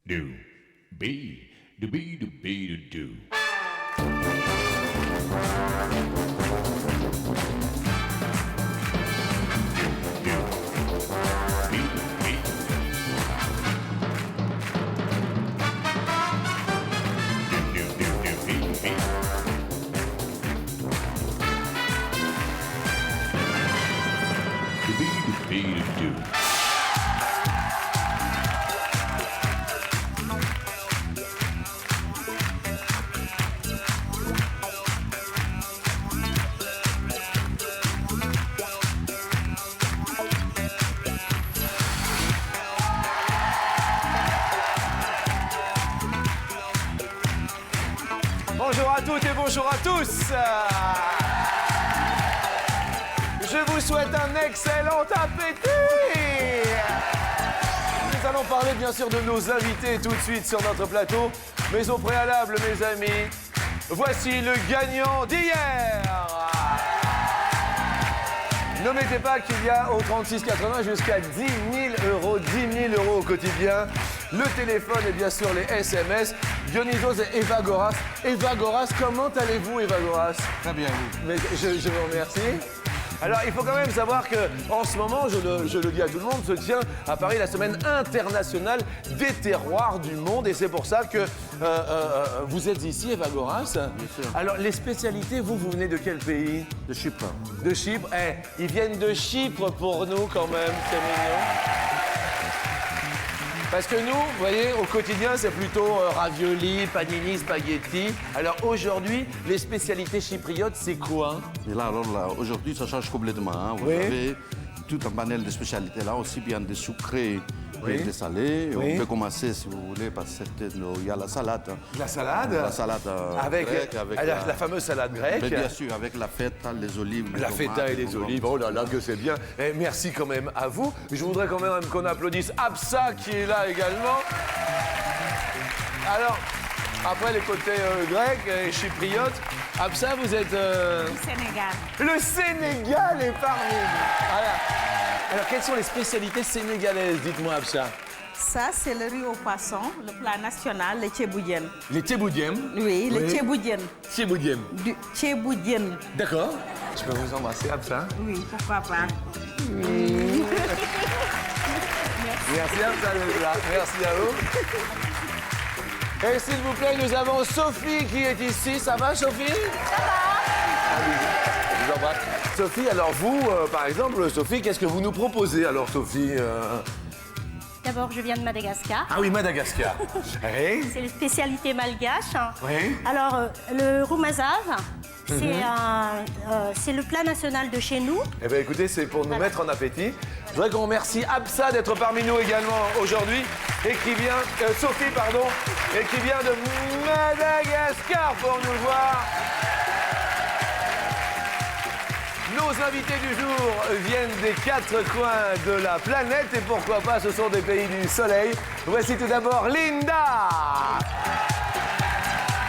do, be, do, be, do, be, do, do. Bonjour à toutes et bonjour à tous. Je vous souhaite un excellent appétit. Nous allons parler bien sûr de nos invités tout de suite sur notre plateau. Mais au préalable, mes amis, voici le gagnant d'hier. Ne mettez pas qu'il y a au 36,80 jusqu'à 10 000 € au quotidien. Le téléphone et bien sûr les SMS. Dionysos et Eva Goras. Eva Goras, comment allez-vous, Eva Goras? Très bien, oui. Mais je vous remercie. Alors, il faut quand même savoir qu'en ce moment, je le dis à tout le monde, se tient à Paris la semaine internationale des terroirs du monde. Et c'est pour ça que vous êtes ici, Eva Goras. Bien sûr. Alors, les spécialités, vous venez de quel pays? De Chypre. De Chypre. Ils viennent de Chypre pour nous quand même, c'est mignon. Parce que nous, vous voyez, au quotidien, c'est plutôt ravioli, panini, spaghetti. Alors aujourd'hui, les spécialités chypriotes, c'est quoi? Et là, alors là, aujourd'hui, ça change complètement. Hein. Vous avez tout un panel de spécialités là, aussi bien des sucrés et des salés. Oui. On peut commencer, si vous voulez, par il y a la salade. La salade? La salade avec, grecque, avec la fameuse salade grecque. Mais bien sûr, avec la feta, les olives. La les feta tomates, et les olives, oh là là, que c'est bien. Et merci quand même à vous. Je voudrais quand même qu'on applaudisse Absa qui est là également. Alors, après les côtés grecs et chypriotes, Absa, vous êtes... Du Sénégal. Le Sénégal est parmi nous. Voilà. Alors, quelles sont les spécialités sénégalaises? Dites-moi, Absa. Ça, c'est le riz au poisson, le plat national, le tchéboudienne. Les tchéboudiens. Oui, le tchéboudienne. Tchéboudiens. Du tchéboudienne. D'accord. Je peux vous embrasser, Absa? Oui, pourquoi pas. Merci, Absa, d'être là. Merci à vous. Et s'il vous plaît, nous avons Sophie qui est ici. Ça va, Sophie? Ça va. Je vous embrasse. Sophie, alors vous, par exemple, Sophie, qu'est-ce que vous nous proposez alors, Sophie? D'abord, je viens de Madagascar. Ah oui, Madagascar. Oui. C'est les spécialités malgaches. Oui. Alors, le roumazav, c'est le plat national de chez nous. Eh bien, écoutez, c'est pour nous mettre en appétit. Je voudrais qu'on remercie Absa d'être parmi nous également aujourd'hui. Et qui vient, Sophie, pardon, et qui vient de Madagascar pour nous voir. Nos invités du jour viennent des 4 coins de la planète et pourquoi pas, ce sont des pays du soleil. Voici tout d'abord Linda.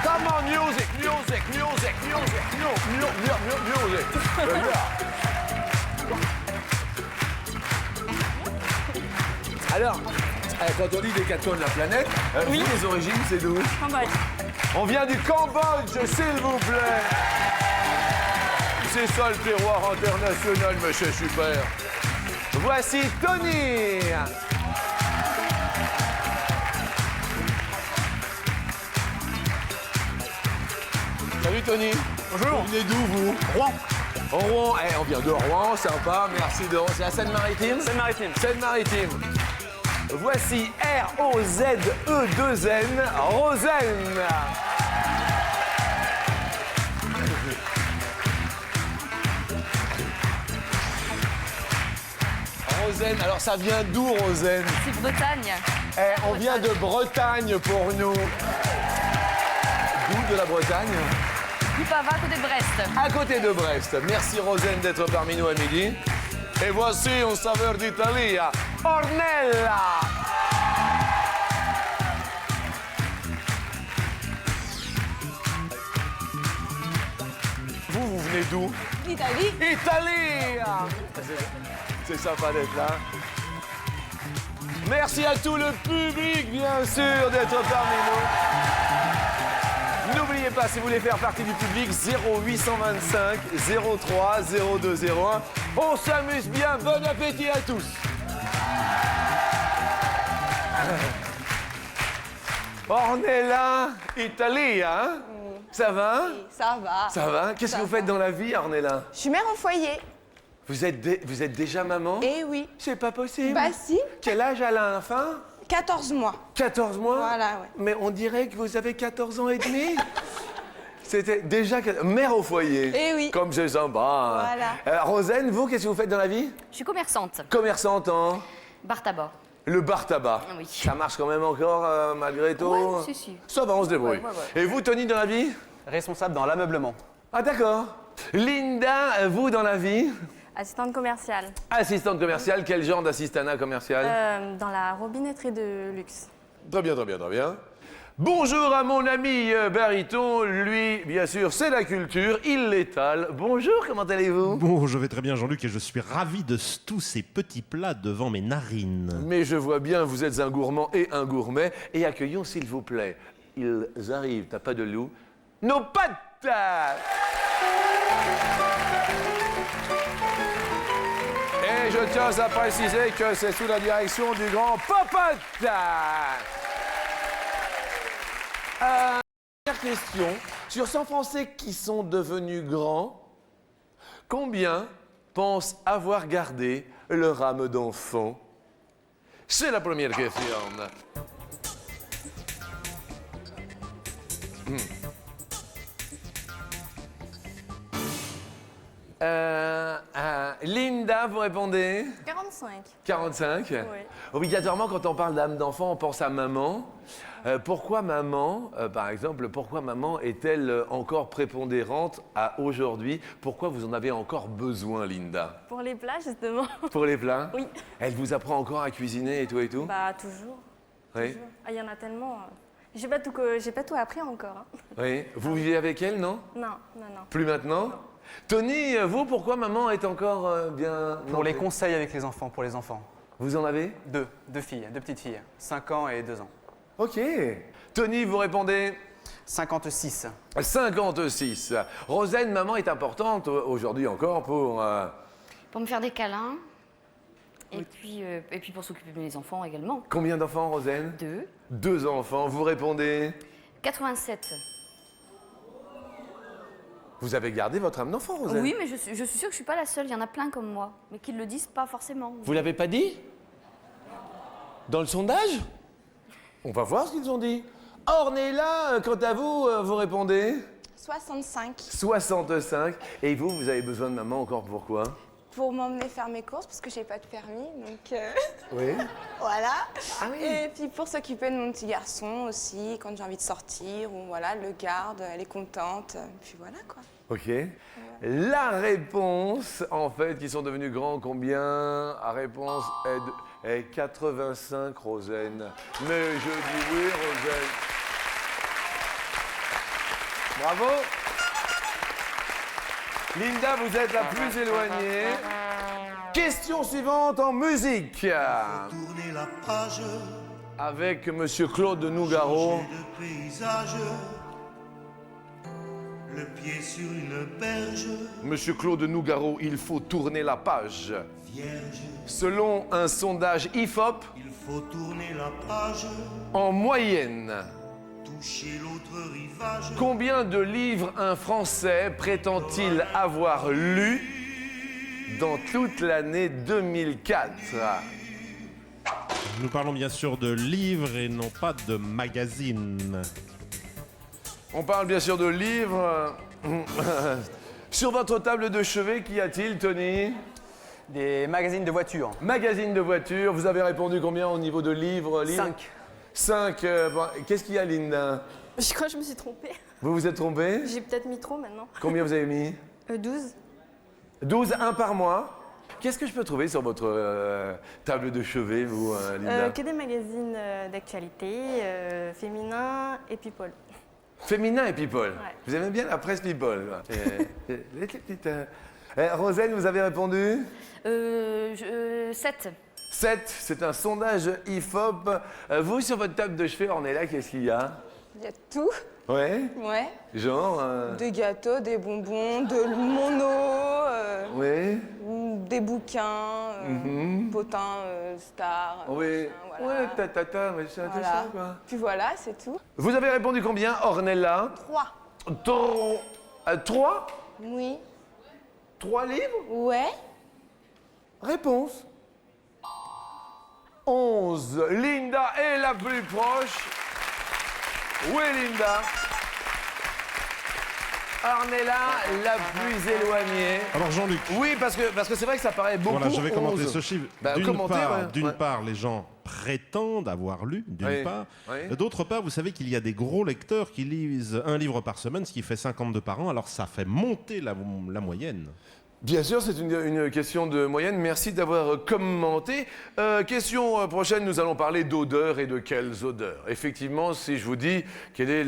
Come on, music, music, music, music, music. Alors, quand on dit des 4 coins de la planète, vous, les origines, c'est d'où? Cambodge. On vient du Cambodge, s'il vous plaît. C'est ça le terroir international, mais c'est super. Voici Tony. Salut Tony. Bonjour. Vous venez d'où vous? Rouen. Rouen, on vient de Rouen, sympa, merci de Rouen. C'est la Seine-Maritime? Seine-Maritime. Seine-Maritime. Voici R-O-Z-E-2-N, Rosen. Rosen, alors ça vient d'où, Rosen? C'est Bretagne. On vient de Bretagne pour nous. D'où de la Bretagne? Du Pava, à côté de Brest. À côté de Brest. Merci, Rosen, d'être parmi nous à midi. Et voici un saveur d'Italie, Ornella. Vous venez d'où? Italie. Italie. C'est sympa d'être là. Merci à tout le public, bien sûr, d'être parmi nous. N'oubliez pas, si vous voulez faire partie du public, 0825 03 0201. On s'amuse bien. Bon appétit à tous. Ornella Italia, hein? Ça va? Ça va. Ça va? Qu'est-ce que vous faites dans la vie, Ornella? Je suis mère au foyer. Vous êtes déjà maman? Eh oui. C'est pas possible. Bah si. Quel âge elle a l'enfant? 14 mois. 14 mois? Voilà, ouais. Mais on dirait que vous avez 14 ans et demi. C'était déjà mère au foyer. Eh oui. Comme c'est sympa. Voilà. Rosen, vous, qu'est-ce que vous faites dans la vie? Je suis commerçante. Commerçante en? Bar tabac. Le bar tabac. Oui. Ça marche quand même encore malgré tout? Ouais, si. Ça va, on se débrouille. Ouais. Et vous, Tony, dans la vie? Responsable dans l'ameublement. Ah d'accord. Linda, vous dans la vie? Assistante commerciale. Assistante commerciale, quel genre d'assistanat commercial? Dans la robinetterie de luxe. Très bien, très bien, très bien. Bonjour à mon ami Baryton, lui, bien sûr, c'est la culture, il l'étale. Bonjour, comment allez-vous? Bon, je vais très bien Jean-Luc et je suis ravi de tous ces petits plats devant mes narines. Mais je vois bien, vous êtes un gourmand et un gourmet. Et accueillons, s'il vous plaît, ils arrivent, t'as pas de loup, nos pâtes! Et je tiens à préciser que c'est sous la direction du grand Popote. Première question. Sur 100 Français qui sont devenus grands, combien pensent avoir gardé leur âme d'enfant? C'est la première question. Linda, vous répondez? 45. 45? Oui. Obligatoirement, quand on parle d'âme d'enfant, on pense à maman. Pourquoi maman, par exemple, pourquoi maman est-elle encore prépondérante à aujourd'hui? Pourquoi vous en avez encore besoin, Linda? Pour les plats, justement. Pour les plats? Oui. Elle vous apprend encore à cuisiner et tout et tout? Bah, toujours. Oui. Toujours. Ah, il y en a tellement. J'ai pas tout appris encore. Hein. Oui. Vous vivez avec elle, non? Non. Plus maintenant? Tony, vous, pourquoi maman est encore bien... Pour les conseils avec les enfants, pour les enfants. Vous en avez? Deux filles, deux petites filles, 5 ans et 2 ans. Ok. Tony, vous répondez? 56. 56. Rosen, maman est importante aujourd'hui encore pour... Pour me faire des câlins. Et puis pour s'occuper de mes enfants également. Combien d'enfants, Rosen? 2. 2 enfants. Vous répondez? 87. Vous avez gardé votre âme d'enfant, Rosen? Oui, mais je suis sûre que je suis pas la seule. Il y en a plein comme moi. Mais qui ne le disent pas forcément. Vous l'avez pas dit? Dans le sondage? On va voir ce qu'ils ont dit. Ornella, quant à vous, vous répondez? 65. 65. Et vous, vous avez besoin de maman encore pourquoi? Pour m'emmener faire mes courses, parce que j'ai pas de permis, donc Oui. voilà. Ah oui. Et puis pour s'occuper de mon petit garçon aussi, quand j'ai envie de sortir, ou voilà, le garde, elle est contente, puis voilà quoi. Ok. La réponse, en fait, qui sont devenus grands, combien? La réponse est 85, Rosen. Mais je dis oui, Rosen. Bravo. Linda, vous êtes la plus éloignée. Question suivante en musique. Tourner la page, Avec Monsieur Claude Nougaro. de paysage, le pied sur une berge, Monsieur Claude Nougaro, il faut tourner la page. vierge, Selon un sondage IFOP, il faut tourner la page, en moyenne, toucher l'autre rivage, combien de livres un Français prétend-il avoir lu dans toute l'année 2004? Nous parlons bien sûr de livres et non pas de magazines. On parle bien sûr de livres. Sur votre table de chevet, qu'y a-t-il, Tony? Des magazines de voitures. Magazine de voiture. Vous avez répondu combien au niveau de livres? 5. 5. Qu'est-ce qu'il y a, Linda? Je crois que je me suis trompée. Vous vous êtes trompé? J'ai peut-être mis trop maintenant. Combien vous avez mis? 12. 12, un par mois. Qu'est-ce que je peux trouver sur votre table de chevet, vous, Linda? Que des magazines d'actualité, féminins et people. Féminin et people. Ouais. Vous aimez bien la presse people. Rosen, vous avez répondu? 7. 7, c'est un sondage IFOP. Vous, sur votre table de chevet, Ornella, qu'est-ce qu'il y a? Il y a tout. Ouais. Ouais. Genre. Des gâteaux, des bonbons, de mono, Ouais. des bouquins, potins, stars. Oui. Voilà. Ouais, tatata, machin, tout Voilà. ça, quoi. Puis voilà, c'est tout. Vous avez répondu combien, Ornella? 3. 3? Oui. 3 livres? Ouais. Réponse. 11. Linda est la plus proche. Oui, Linda. Ornella, la plus éloignée. Alors Jean-Luc. Oui, parce que c'est vrai que ça paraît beaucoup. Voilà, je vais commenter 11. ce chiffre. Bah, commentez, ouais. D'une Ouais. part, les gens prétendent avoir lu, d'une Oui. part. Oui. D'autre part, vous savez qu'il y a des gros lecteurs qui lisent un livre par semaine, ce qui fait 52 par an. Alors ça fait monter la moyenne. Bien sûr, c'est une question de moyenne. Merci d'avoir commenté. Question prochaine, nous allons parler d'odeurs et de quelles odeurs. Effectivement, si je vous dis quelle est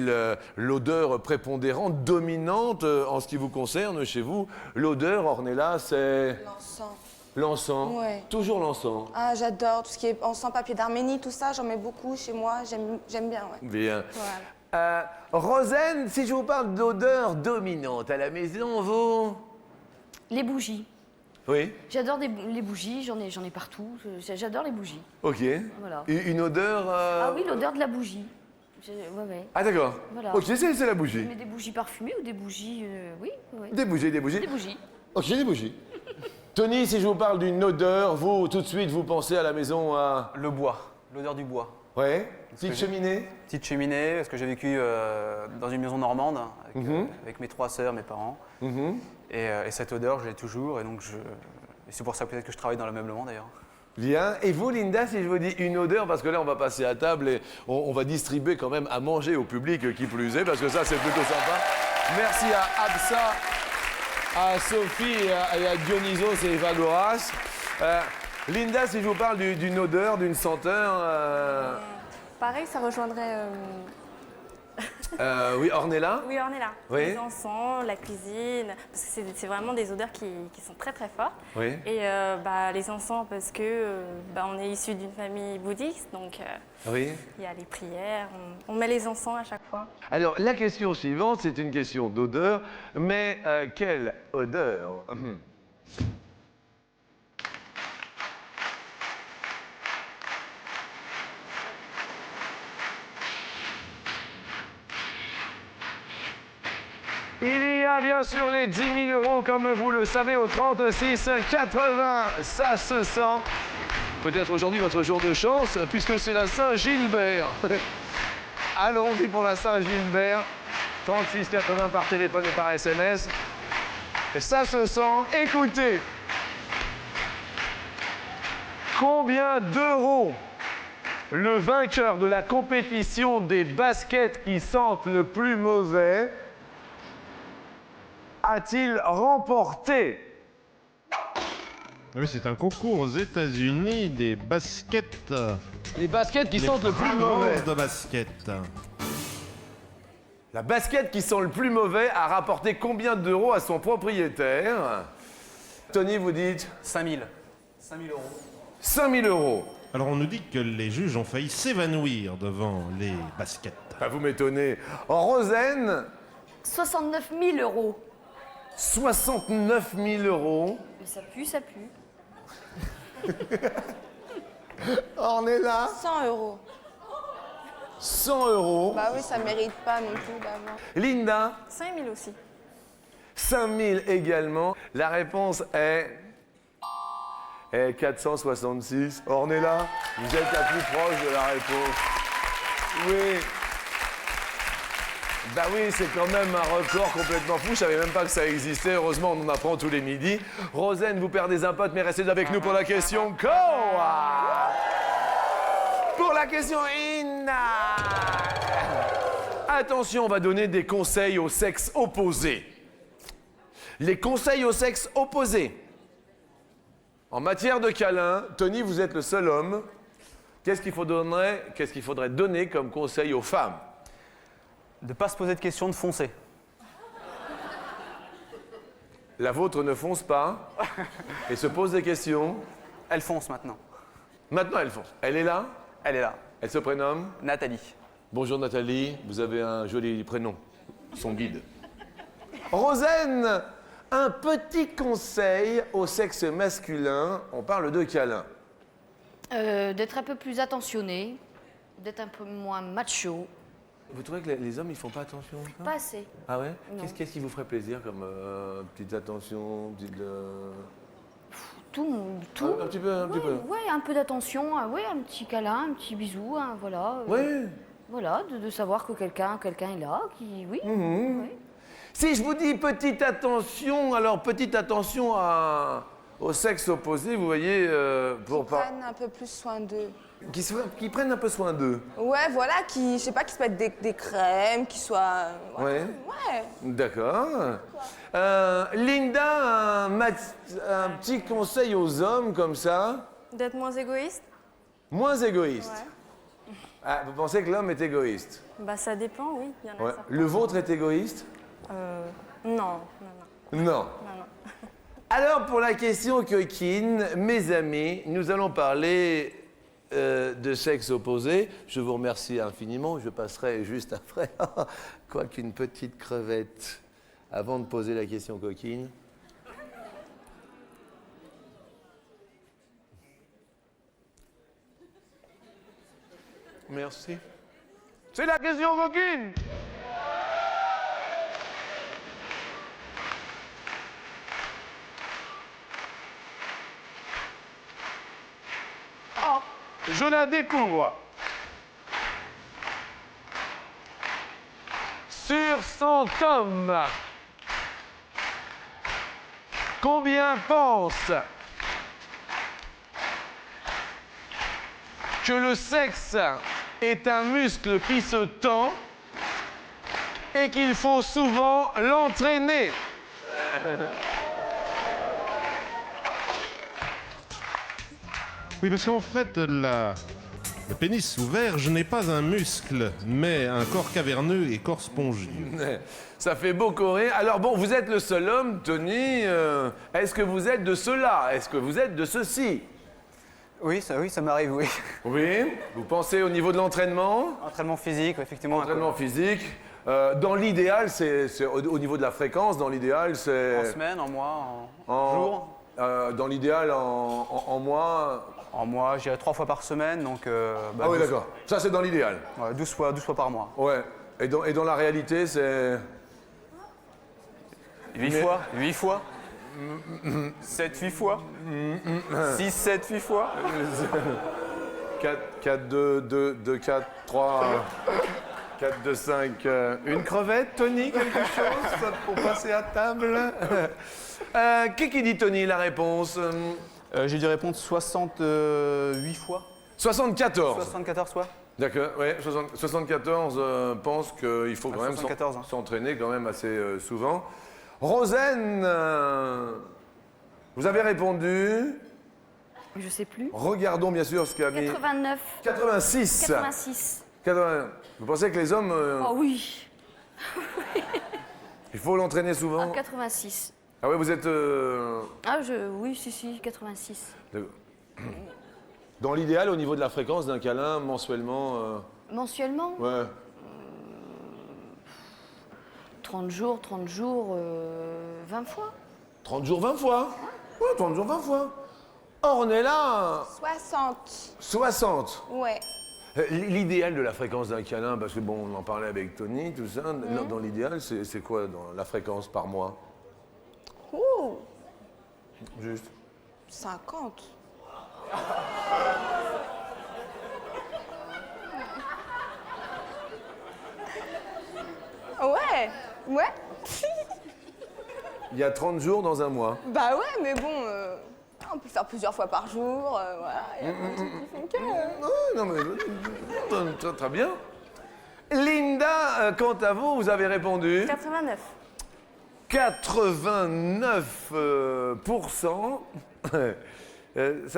l'odeur prépondérante, dominante en ce qui vous concerne chez vous, l'odeur, Ornella, c'est L'encens. l'encens. Ouais. Toujours l'encens. Ah, j'adore tout ce qui est encens, papier d'Arménie, tout ça, j'en mets beaucoup chez moi, j'aime bien, ouais. Bien. Voilà. Rosen, si je vous parle d'odeur dominante à la maison, vous... Les bougies. Oui. J'adore les bougies, j'en ai partout. J'adore les bougies. Ok. Voilà. Une odeur... Ah oui, l'odeur de la bougie. Ouais. Ah d'accord. Voilà. Ok, c'est la bougie. Mais des bougies parfumées ou des bougies... oui. Des bougies. Des bougies. Ok, des bougies. Tony, si je vous parle d'une odeur, vous, tout de suite, vous pensez à la maison à... Le bois, l'odeur du bois. Ouais. Petite cheminée. Petite cheminée, parce que j'ai vécu dans une maison normande avec mes 3 sœurs, mes parents. Et cette odeur, je l'ai toujours, et donc et c'est pour ça peut-être que je travaille dans l'ameublement d'ailleurs. Bien. Et vous, Linda, si je vous dis une odeur, parce que là, on va passer à table et on va distribuer quand même à manger au public qui plus est, parce que ça, c'est plutôt sympa. Merci à Absa, à Sophie et à Dionysos et Eva Goras. Linda, si je vous parle d'une odeur, d'une senteur... Pareil, ça rejoindrait. oui, Ornella. Oui, on est là. Oui. Les encens, la cuisine, parce que c'est vraiment des odeurs qui sont très très fortes. Oui. Et les encens, parce que on est issu d'une famille bouddhiste, donc Oui. il y a les prières, on met les encens à chaque fois. Alors, la question suivante, c'est une question d'odeur, mais quelle odeur? Il y a bien sûr les 10 000 euros, comme vous le savez, au 36,80. Ça se sent. Peut-être aujourd'hui votre jour de chance, puisque c'est la Saint-Gilbert. Allons-y pour la Saint-Gilbert. 36,80 par téléphone et par SMS. Et ça se sent. Écoutez. Combien d'euros le vainqueur de la compétition des baskets qui sentent le plus mauvais a-t-il remporté? Oui, c'est un concours aux États-Unis des baskets. Les baskets qui Les sentent le plus mauvais. de basket. La basket qui sent le plus mauvais a rapporté combien d'euros à son propriétaire? Tony, vous dites 5 000. 5 000 euros. 5 000 euros. Alors on nous dit que les juges ont failli s'évanouir devant les baskets. Ah, vous m'étonnez. Rosen, 69 000 euros. 69 000 euros. Mais ça pue, ça pue. On est là. 100 euros. 100 euros. Bah oui, ça mérite pas non plus d'avoir. Linda, 5 000 aussi. 5 000 également. La réponse est 466. Ornella, vous êtes la plus proche de la réponse. Oui. Bah oui, c'est quand même un record complètement fou. Je savais même pas que ça existait. Heureusement, on en apprend tous les midis. Rosen, vous perdez un pote, mais restez avec nous pour la question Co. Pour la question Inna. Attention, on va donner des conseils au sexe opposé. Les conseils au sexe opposé. En matière de câlin, Tony, vous êtes le seul homme. Qu'est-ce qu'il faudrait donner comme conseil aux femmes? De ne pas se poser de questions, de foncer. La vôtre ne fonce pas et se pose des questions. Elle fonce maintenant. Maintenant, elles font. Elle est là? Elle est là. Elle se prénomme? Nathalie. Bonjour Nathalie, vous avez un joli prénom. Son guide. Rosen, un petit conseil au sexe masculin. On parle de câlin. D'être un peu plus attentionné, d'être un peu moins macho. Vous trouvez que les hommes, ils font pas attention? Pas assez. Ah ouais? Non. Qu'est-ce qui vous ferait plaisir comme petite attention, petite... Tout. Un petit peu, un petit peu. Ouais, un peu d'attention, ouais, un petit câlin, un petit bisou, hein, voilà. Oui. Voilà, de savoir que quelqu'un est là, qui, oui. Mhm. Oui. Si je vous dis petite attention, alors petite attention au sexe opposé, vous voyez, pour pas... Prennent un peu plus soin d'eux. Qui prennent un peu soin d'eux. Ouais, voilà, je sais pas, qui se mettent des crèmes, qui soient... Ouais. Ouais. D'accord. Linda, un petit conseil aux hommes comme ça. D'être moins égoïste? Moins égoïste. Ouais. Ah, vous pensez que l'homme est égoïste? Bah ça dépend, oui. Il y en a Ouais. certains. Le vôtre est égoïste? Non. Non. Alors, pour la question coquine, mes amis, nous allons parler de sexe opposé. Je vous remercie infiniment. Je passerai juste après. Quoi qu'une petite crevette avant de poser la question coquine. Merci. C'est la question coquine! Oh, je la découvre. Sur 100 hommes, combien pensent que le sexe est un muscle qui se tend et qu'il faut souvent l'entraîner? Oui, parce qu'en fait, le pénis sous verge n'est pas un muscle, mais un corps caverneux et corps spongieux. Ça fait beaucoup rire. Alors bon, vous êtes le seul homme, Tony. Est-ce que vous êtes de cela? Est-ce que vous êtes de ceci? Oui, ça m'arrive, oui. Oui. Vous pensez au niveau de l'entraînement? Entraînement physique, effectivement. Entraînement physique. Dans l'idéal, c'est au niveau de la fréquence. Dans l'idéal, c'est... En semaine, en mois, en jour. Dans l'idéal, en mois... En mois, je dirais 3 fois par semaine, donc... ah oui, 12 d'accord. Ça, c'est dans l'idéal. Ouais, 12 fois par mois. Ouais. Et dans la réalité, c'est... 8 fois 8 fois 7, 8 fois 6, 7, 8 fois 4, 2, 4, 3... 4, 2, 5... Une crevette, Tony, quelque chose pour passer à table? Qui dit, Tony, la réponse? J'ai dû répondre 68 fois. 74. 74 fois. D'accord, oui. 74 pense qu'il faut quand même 74, hein. s'entraîner quand même assez souvent. Rosen, vous avez répondu. Je sais plus. Regardons bien sûr ce qu'a mis... 89. 86. 86. 80. Vous pensez que les hommes... Oh oui. Il faut l'entraîner souvent? 86. Ah ouais, vous êtes... Oui, si, 86. Dans l'idéal, au niveau de la fréquence d'un câlin, mensuellement... Mensuellement? Ouais. 30 jours, 20 fois. 30 jours, 20 fois? Ouais, 30 jours, 20 fois. Ornella, 60. 60. Ouais. L'idéal de la fréquence d'un câlin, parce que bon, on en parlait avec Tony, tout ça, dans l'idéal, c'est quoi dans la fréquence par mois? Ouh, Juste. 50. Ouais. Il y a 30 jours dans un mois. Bah ouais, mais bon, on peut le faire plusieurs fois par jour, voilà. Il y a plein de trucs qui font que... Non, mais très, très bien. Linda, quant à vous, vous avez répondu 89. 89%.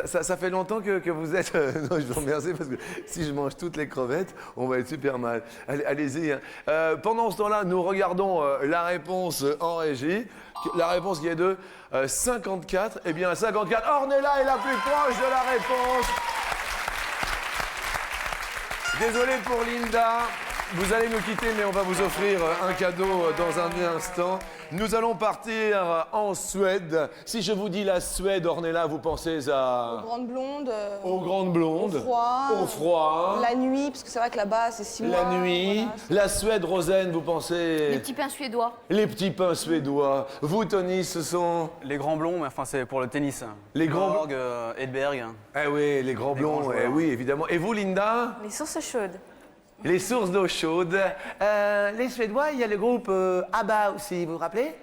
Ça fait longtemps que vous êtes... non, je vous remercie parce que si je mange toutes les crevettes, on va être super mal. Allez-y. Hein. Pendant ce temps-là, nous regardons la réponse en régie. La réponse qui est de 54. Eh bien, 54. Ornella est la plus proche de la réponse. Désolé pour Linda. Vous allez nous quitter, mais on va vous offrir un cadeau dans un instant. Nous allons partir en Suède. Si je vous dis la Suède, Ornella, vous pensez à... Grande blonde. Aux grandes blondes. Au froid. Au froid. La nuit, parce que c'est vrai que là-bas, c'est 6 mois. La nuit. Voilà. La Suède, Rosen, vous pensez... Les petits pains suédois. Les petits pains suédois. Vous, Tony, ce sont... Les grands blonds, mais enfin, c'est pour le tennis. Les grands Borg, Edberg. Eh oui, les grands blonds, grands eh joueurs. oui, évidemment. Et vous, Linda? Les sources chaudes. Les sources d'eau chaude. Les Suédois, il y a le groupe ABBA aussi, vous vous rappelez?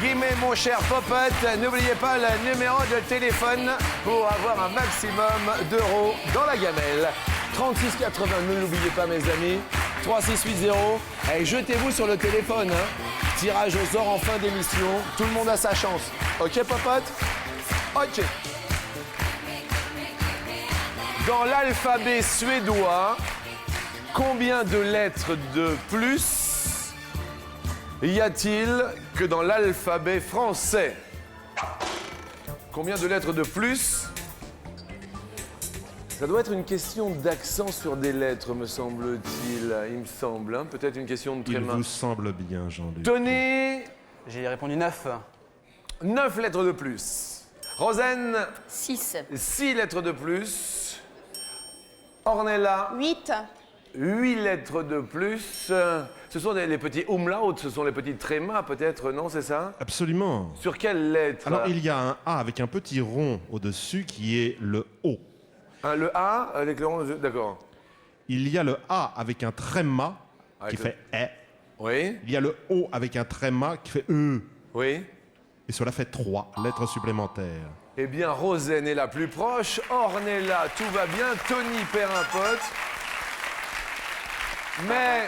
Gimme, mon cher Popote, n'oubliez pas le numéro de téléphone pour avoir un maximum d'euros dans la gamelle. 36,80, ne l'oubliez pas mes amis. 3680. Et jetez-vous sur le téléphone. Hein. Tirage au sort en fin d'émission. Tout le monde a sa chance. Ok, Popote? Ok. Dans l'alphabet suédois, combien de lettres de plus y a-t-il que dans l'alphabet français? Combien de lettres de plus? Ça doit être une question d'accent sur des lettres, me semble-t-il. Il me semble, hein. Peut-être une question de Il tréma. vous semble bien, Jean-Luc. Tony, J'ai répondu 9. 9 lettres de plus. Rosen, 6. 6 lettres de plus. Ornella, 8. 8 lettres de plus. Ce sont les petits umlauts, ce sont les petits trémas peut-être, non, c'est ça? Absolument. Sur quelle lettre? Alors, il y a un A avec un petit rond au-dessus qui est le O. Hein, le A avec le rond, d'accord. Il y a le A avec un tréma Avec qui le- fait E. Oui, Il y a le O avec un tréma qui fait E. oui. Et cela fait 3 lettres supplémentaires. Eh bien, Rosen est la plus proche. Ornella, tout va bien. Tony perd un pote. Mais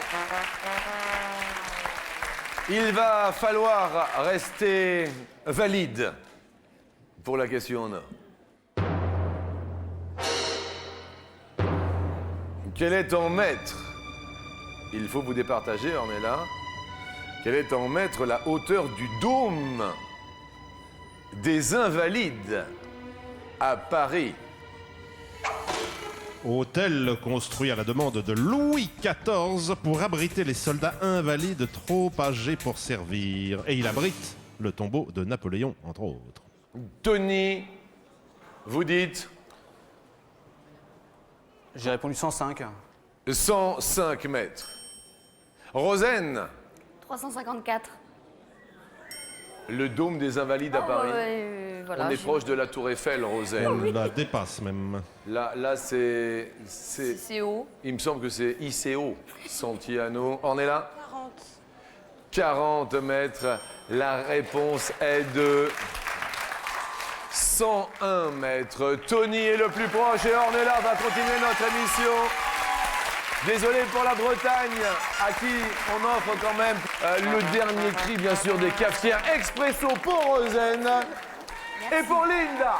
il va falloir rester valide pour la question en or. Quel est en mètre? Il faut vous départager, Ornella. Quelle est en mètre la hauteur du dôme des Invalides à Paris? Hôtel construit à la demande de Louis XIV pour abriter les soldats invalides trop âgés pour servir. Et il abrite le tombeau de Napoléon, entre autres. Tony, vous dites J'ai répondu 105. 105 mètres. Rosen, 354. le dôme des Invalides à Paris. Voilà, On est j'ai- proche de la Tour Eiffel, Rosen. On la dépasse même. Là c'est... C'est haut. Il me semble que c'est ICO, Santiano. On est là? 40. 40 mètres. La réponse est de 101 mètres. Tony est le plus proche et Ornella va continuer notre émission. Désolé pour la Bretagne, à qui on offre quand même le dernier cri, bien sûr, des cafetières expresso pour Rosen et pour Linda.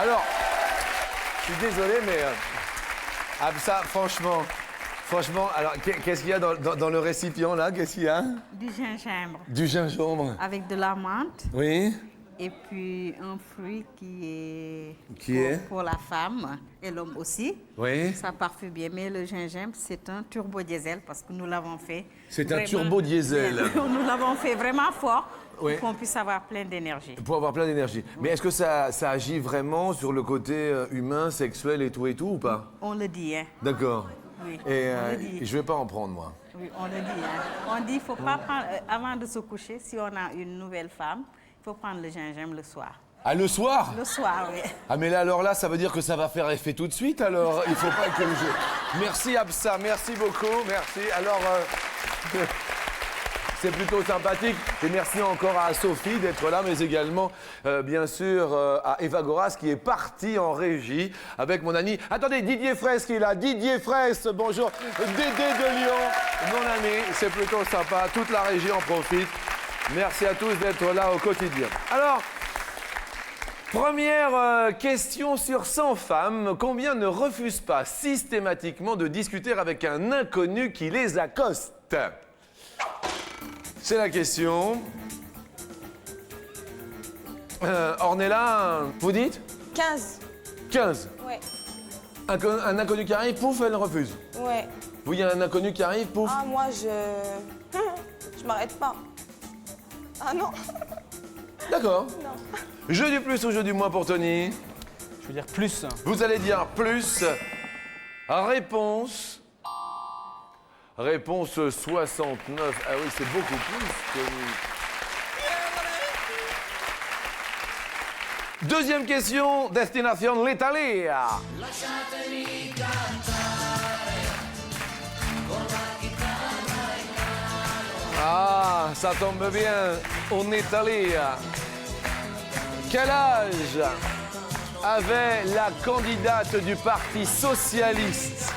Alors, je suis désolé, mais ça, franchement, alors qu'est-ce qu'il y a dans le récipient là? Qu'est-ce qu'il y a? Du gingembre Du gingembre. avec de la menthe Oui. et puis un fruit qui Qui pour, est pour la femme et l'homme aussi. Oui. Ça parfume bien, mais le gingembre, c'est un turbo diesel parce que nous l'avons fait. C'est un vraiment- turbo diesel. Nous l'avons fait vraiment fort Oui. pour qu'on puisse avoir plein d'énergie. Pour avoir plein d'énergie. Mais est-ce que ça agit vraiment sur le côté humain, sexuel et tout ou pas? On le dit, hein. D'accord. Oui, Et on le dit. je vais pas en prendre moi. Oui, on le dit. Hein. On dit qu'il ne faut pas prendre, avant de se coucher, si on a une nouvelle femme, il faut prendre le gingembre le soir. Ah, le soir? Le soir, oui. Ah mais là alors là ça veut dire que ça va faire effet tout de suite alors il faut pas que je... Merci Absa, merci beaucoup, merci. Alors c'est plutôt sympathique et merci encore à Sophie d'être là mais également bien sûr à Eva Goras qui est partie en régie avec mon ami. Attendez, Didier Fraisse qui est là, Didier Fraisse, bonjour. Dédé de Lyon, mon ami, c'est plutôt sympa, toute la régie en profite. Merci à tous d'être là au quotidien. Alors, première question sur 100 femmes. Combien ne refusent pas systématiquement de discuter avec un inconnu qui les accoste? C'est la question. Ornella, vous dites 15. 15. Ouais. Un inconnu qui arrive, pouf, elle refuse. Ouais. Vous, il y a un inconnu qui arrive, pouf. Ah, moi, je m'arrête pas. Ah non. D'accord. Non. Jeu du plus ou jeu du moins pour Tony? Je veux dire plus. Vous allez dire plus. Réponse. Réponse 69. Ah oui, c'est beaucoup plus, Tony. Deuxième question, destination l'Italie. Ah, ça tombe bien, en Italie. Quel âge avait la candidate du Parti socialiste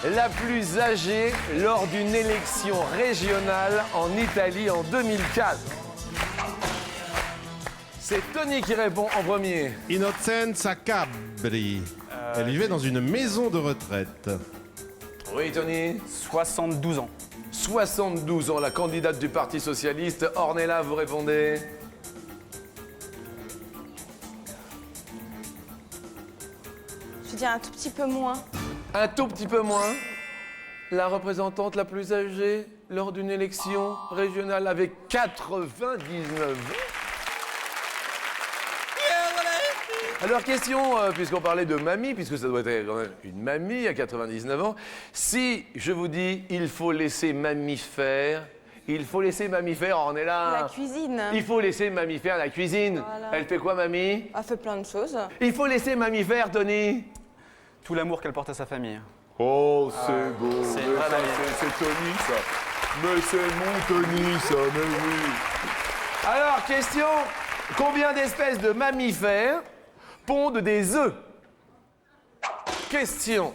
la plus âgée lors d'une élection régionale en Italie en 2004? C'est Tony qui répond en premier. Innocenza Cabri. Elle vivait dans une maison de retraite. Oui, Tony. 72 ans. 72 ans, la candidate du Parti socialiste. Ornella, vous répondez? Je veux dire un tout petit peu moins. Un tout petit peu moins. La représentante la plus âgée lors d'une élection régionale avec 99 ans. Alors, question, puisqu'on parlait de mamie, puisque ça doit être quand même une mamie à 99 ans, si je vous dis il faut laisser mamie faire, on est là. La cuisine. Il faut laisser mamie faire la cuisine. Voilà. Elle fait quoi, mamie? Elle fait plein de choses. Il faut laisser mamie faire, Tony. Tout l'amour qu'elle porte à sa famille. Oh, c'est beau. c'est Mais vrai, ça, mamie. c'est Tony, ça. Mais c'est mon Tony, ça, mais oui. Alors, question, combien d'espèces de mammifères pondent des œufs? Question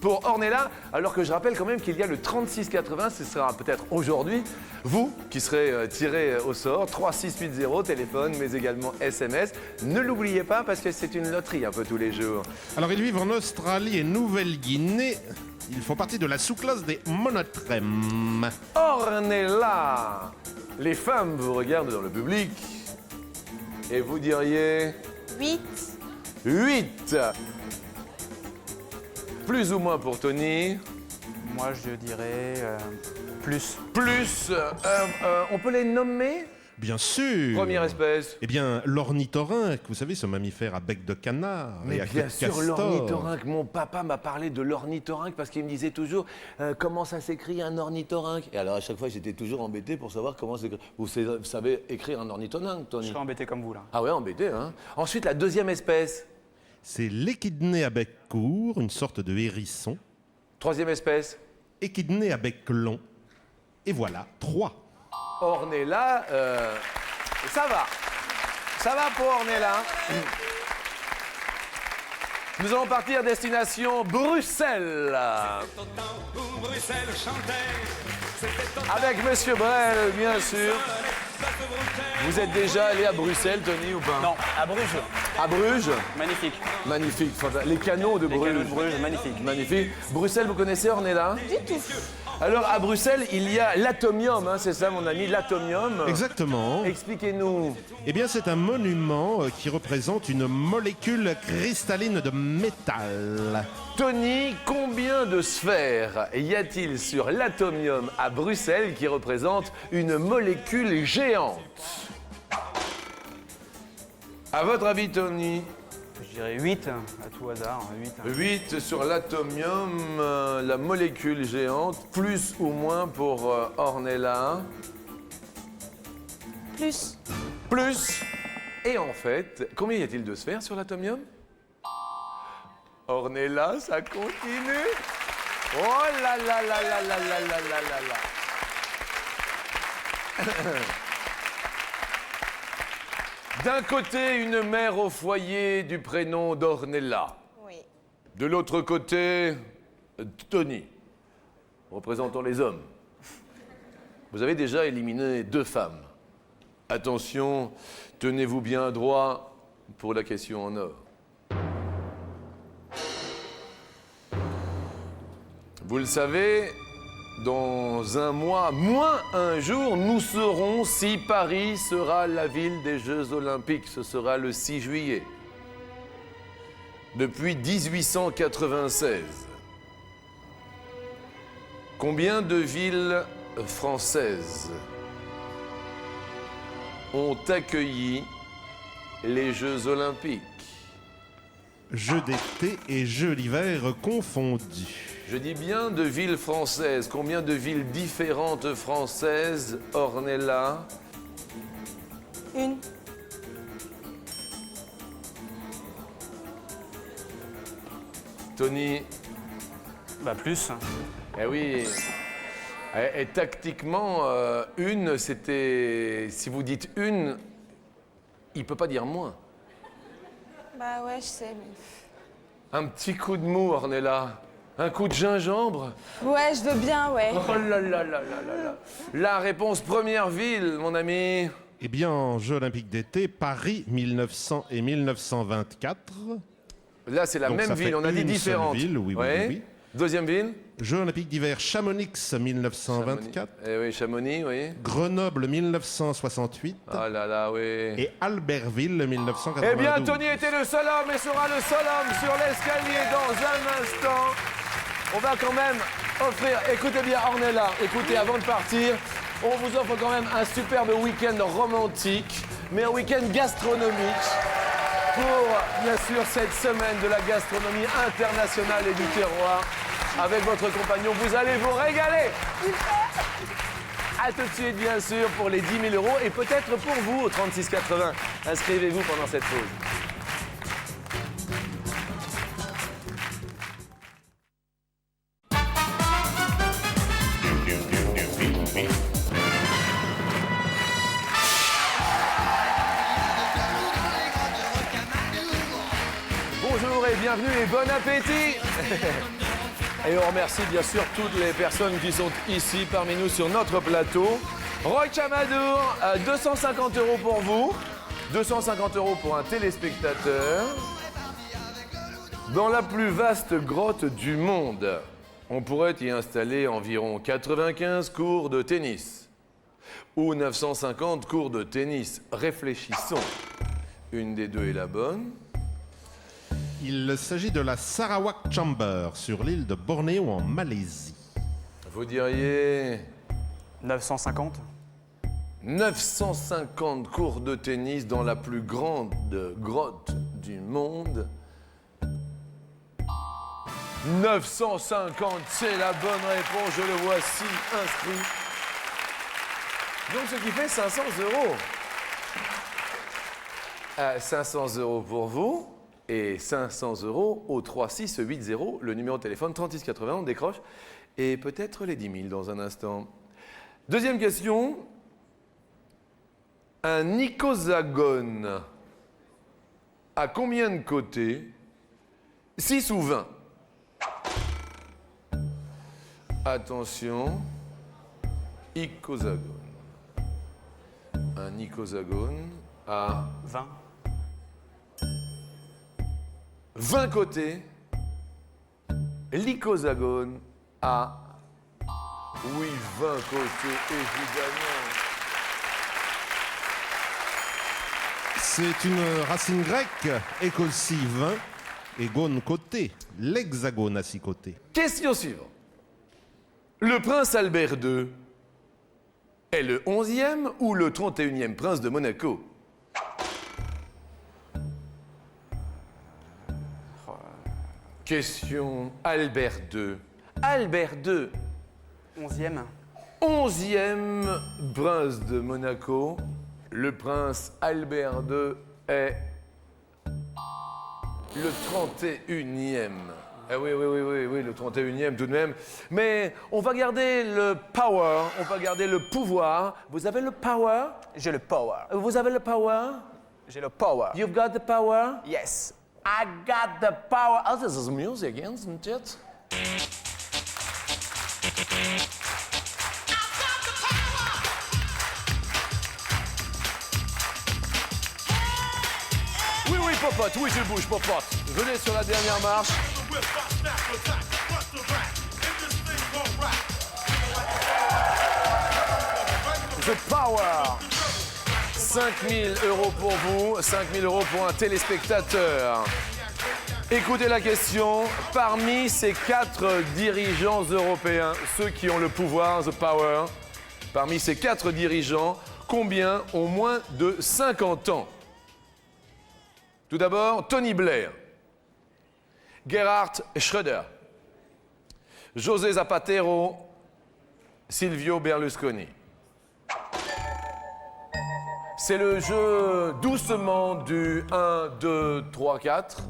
pour Ornella, alors que je rappelle quand même qu'il y a le 3680, ce sera peut-être aujourd'hui, vous qui serez tiré au sort, 3680, téléphone, mais également SMS. Ne l'oubliez pas parce que c'est une loterie un peu tous les jours. Alors, ils vivent en Australie et Nouvelle-Guinée. Ils font partie de la sous-classe des monotrèmes. Ornella, les femmes vous regardent dans le public et vous diriez 8. 8. Plus ou moins pour Tony? Moi, je dirais plus. Plus. On peut les nommer? Bien sûr. Première espèce. Eh bien, l'ornithorynque, vous savez, ce mammifère à bec de canard Mais et à bien queue de sûr, castor. l'ornithorynque. Mon papa m'a parlé de l'ornithorynque parce qu'il me disait toujours comment ça s'écrit un ornithorynque. Et alors à chaque fois, j'étais toujours embêté pour savoir comment s'écrit. Vous savez écrire un ornithorynque, Je Tony? serais embêté comme vous, là. Ah ouais, embêté, hein. Ensuite, la deuxième espèce. C'est l'échidné à bec court, une sorte de hérisson. Troisième espèce. Échidné à bec long. Et voilà, 3. Ornella, ça va. Ça va pour Ornella. Nous allons partir destination Bruxelles. Avec Monsieur Brel, bien sûr. Vous êtes déjà allé à Bruxelles, Tony, ou pas? Non, à Bruges. À Bruges? Magnifique. Magnifique. Les canaux de Les Bruges. canaux de Bruges, magnifique. Magnifique. Bruxelles, vous connaissez Ornella? Du tout. Alors, à Bruxelles, il y a l'atomium, hein, c'est ça, mon ami, l'atomium. Exactement. Expliquez-nous. Eh bien, c'est un monument qui représente une molécule cristalline de métal. Tony, combien de sphères y a-t-il sur l'atomium à Bruxelles qui représente une molécule géante? À votre avis, Tony? Je dirais 8, à tout hasard. 8. 8 sur l'atomium, la molécule géante, plus ou moins pour Ornella? Plus. Plus. Et en fait, combien y a-t-il de sphères sur l'atomium? Ornella, ça continue. Oh là là là là là là là là là là. D'un côté, une mère au foyer du prénom d'Ornella. Oui. De l'autre côté, Tony, représentant les hommes. Vous avez déjà éliminé 2 femmes. Attention, tenez-vous bien droit pour la question en or. Vous le savez, Dans un mois, moins un jour, nous saurons si Paris sera la ville des Jeux Olympiques. Ce sera le 6 juillet. Depuis 1896, combien de villes françaises ont accueilli les Jeux Olympiques? Jeux d'été et jeux d'hiver confondus. Je dis bien de villes françaises. Combien de villes différentes françaises, Ornella? Une. Tony? Bah plus. Eh oui. Et tactiquement, une, c'était... Si vous dites une, il peut pas dire moins. Bah ouais, je sais. Un petit coup de mou, Ornella. Un coup de gingembre. Ouais, je veux bien, ouais. Oh là là là là là là. La réponse première ville, mon ami. Eh bien, Jeux olympiques d'été, Paris 1900 et 1924. Là, c'est la Donc, même ça ville, fait on a dit une seule différentes. ville, oui, oui, Ouais. oui, oui. Deuxième ville? Jeux olympiques d'hiver, Chamonix 1924. Eh oui, Chamonix, oui. Grenoble 1968. Ah là là, oui. Et Albertville 1992. Eh bien, Tony était le seul homme et sera le seul homme sur l'escalier dans un instant. On va quand même offrir, écoutez bien Ornella, écoutez, avant de partir, on vous offre quand même un superbe week-end romantique, mais un week-end gastronomique pour, bien sûr, cette semaine de la gastronomie internationale et du terroir. Avec votre compagnon, vous allez vous régaler. A tout de suite, bien sûr, pour les 10 000 € et peut-être pour vous au 36,80. Inscrivez-vous pendant cette pause. Bonjour et bienvenue et bon appétit. Et on remercie bien sûr toutes les personnes qui sont ici parmi nous sur notre plateau. Roy Chamadour, 250 € pour vous, 250 € pour un téléspectateur. Dans la plus vaste grotte du monde, on pourrait y installer environ 95 cours de tennis ou 950 cours de tennis. Réfléchissons. Une des deux est la bonne. Il s'agit de la Sarawak Chamber sur l'île de Bornéo en Malaisie. Vous diriez 950. 950 cours de tennis dans la plus grande grotte du monde. 950, c'est la bonne réponse, je le vois ici inscrit. Donc ce qui fait 500 €. 500 € pour vous. Et 500 € au 3680, le numéro de téléphone 3680, on décroche. Et peut-être les 10 000 dans un instant. Deuxième question. Un icosagone a combien de côtés? 6 ou 20? Attention. Icosagone. Un icosagone a 20. 20 côtés, l'icosagone a, oui, 20 côtés, évidemment. C'est une racine grecque, écosi 20, et gone côté, l'hexagone à 6 côtés. Question suivante. Le prince Albert II est le 11e ou le 31e prince de Monaco? Question Albert II. Albert II. 11e. 11e prince de Monaco. Le prince Albert II est le 31e. Ah oui, le 31e tout de même. Mais on va garder le power, on va garder le pouvoir. Vous avez le power? J'ai le power. Vous avez le power? J'ai le power. You've got the power? Yes. I got the power. Oh, this is music, isn't it? Oui, oui, popote, oui, je bouge, popote. Venez sur la dernière marche. The Power. 5 000 € pour vous, 5 000 € pour un téléspectateur. Écoutez la question. Parmi ces 4 dirigeants européens, ceux qui ont le pouvoir, The Power, parmi ces 4 dirigeants, combien ont moins de 50 ans? Tout d'abord, Tony Blair, Gerhard Schröder, José Zapatero, Silvio Berlusconi. C'est le jeu doucement du 1, 2, 3, 4.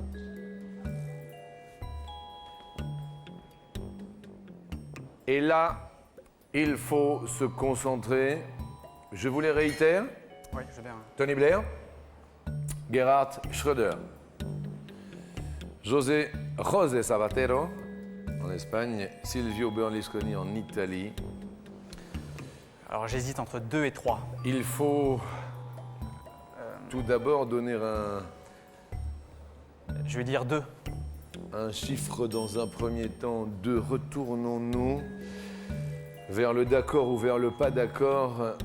Et là, il faut se concentrer. Je vous les réitère. Oui, je veux bien. Tony Blair, Gerhard Schröder, José Zapatero en Espagne, Silvio Berlusconi en Italie. Alors j'hésite entre 2 et 3. Il faut tout d'abord donner Je vais dire 2. un chiffre dans un premier temps. 2. Retournons-nous vers le d'accord ou vers le pas d'accord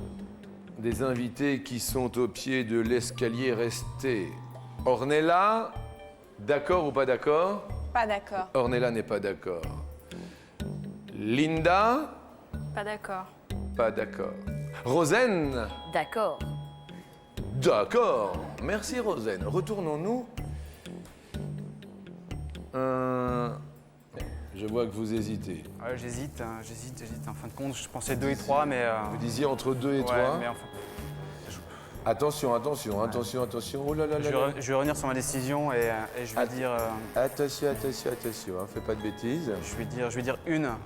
des invités qui sont au pied de l'escalier resté. Ornella, d'accord ou pas d'accord? Pas d'accord. Ornella n'est pas d'accord. Linda, Pas d'accord. pas d'accord. Rosen, D'accord. d'accord. Merci Rosen. Retournons-nous. Je vois que vous hésitez. Ouais, j'hésite. En fin de compte, je pensais 2 et 3, mais... Vous disiez entre 2 et 3. ouais, mais enfin, Attention, attention, attention, attention. Oh là là là là. je vais revenir sur ma décision et je vais dire... Attention, attention, attention. Hein. Fais pas de bêtises. je vais dire 1. En fin de compte.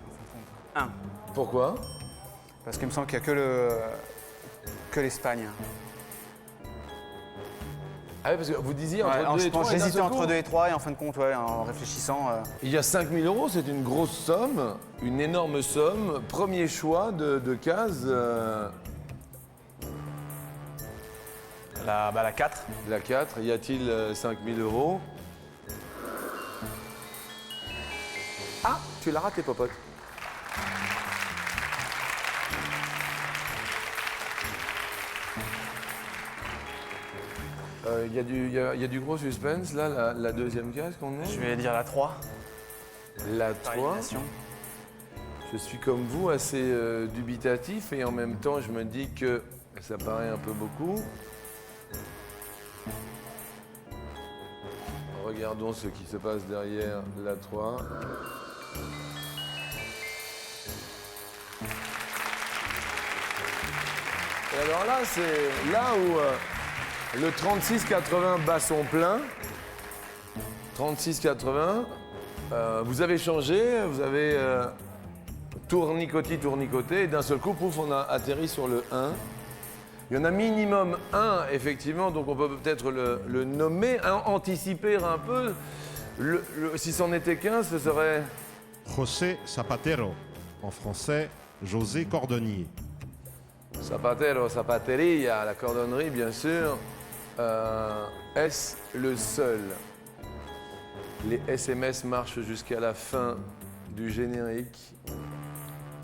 1. Pourquoi? Parce qu'il me semble qu'il n'y a que l'Espagne. Ah oui, parce que vous disiez entre Ouais, alors, 2 et 3. j'hésitais entre 2 et 3 et en fin de compte, ouais, en réfléchissant... Il y a 5 000 €, c'est une grosse somme, une énorme somme. Premier choix de case. La 4. La 4, y a-t-il 5 000 €? Ah, tu l'as raté, popote. Il y a du gros suspense, là, la deuxième case qu'on est. Je vais dire la 3. La Par 3. élimination. Je suis comme vous assez dubitatif et en même temps je me dis que ça paraît un peu beaucoup. Regardons ce qui se passe derrière la 3. Et alors là, c'est là où le 36,80 bat son plein. 36,80. Vous avez changé, vous avez tournicoté, et d'un seul coup, pouf, on a atterri sur le 1. Il y en a minimum 1, effectivement, donc on peut peut-être le nommer, anticiper un peu. Si c'en était 15, ce serait... José Zapatero. En français, José Cordonnier. Zapatero, zapateria, la cordonnerie, bien sûr. Est-ce le seul? Les SMS marchent jusqu'à la fin du générique.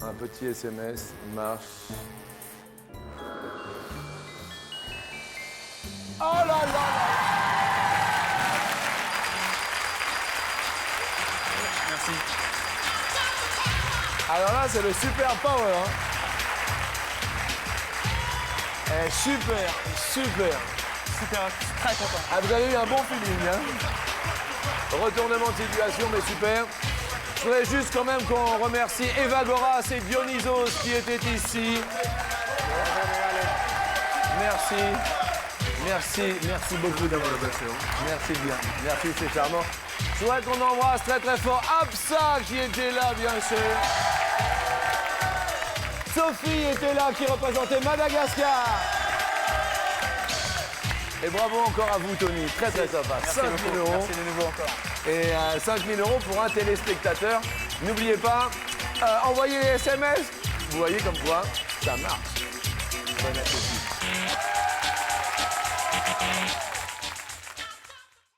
Un petit SMS marche. Oh là là! Merci. Alors là, c'est le super power. Hein. Eh, super, super. Super, très content. Ah, vous avez eu un bon feeling, hein? Retournement de situation, mais super. Je voudrais juste quand même qu'on remercie Eva Goras et Dionysos qui étaient ici. Merci. Merci beaucoup d'avoir été là. Merci bien. Merci, c'est charmant. Je voudrais qu'on embrasse très très fort Absa qui était là, bien sûr. Sophie était là, qui représentait Madagascar. Et bravo encore à vous, Tony. Très très sympa. 5 000 €. Merci de nouveau encore. Et 5 000 € pour un téléspectateur. N'oubliez pas, envoyez les SMS. Vous voyez comme quoi, ça marche. Bon appétit.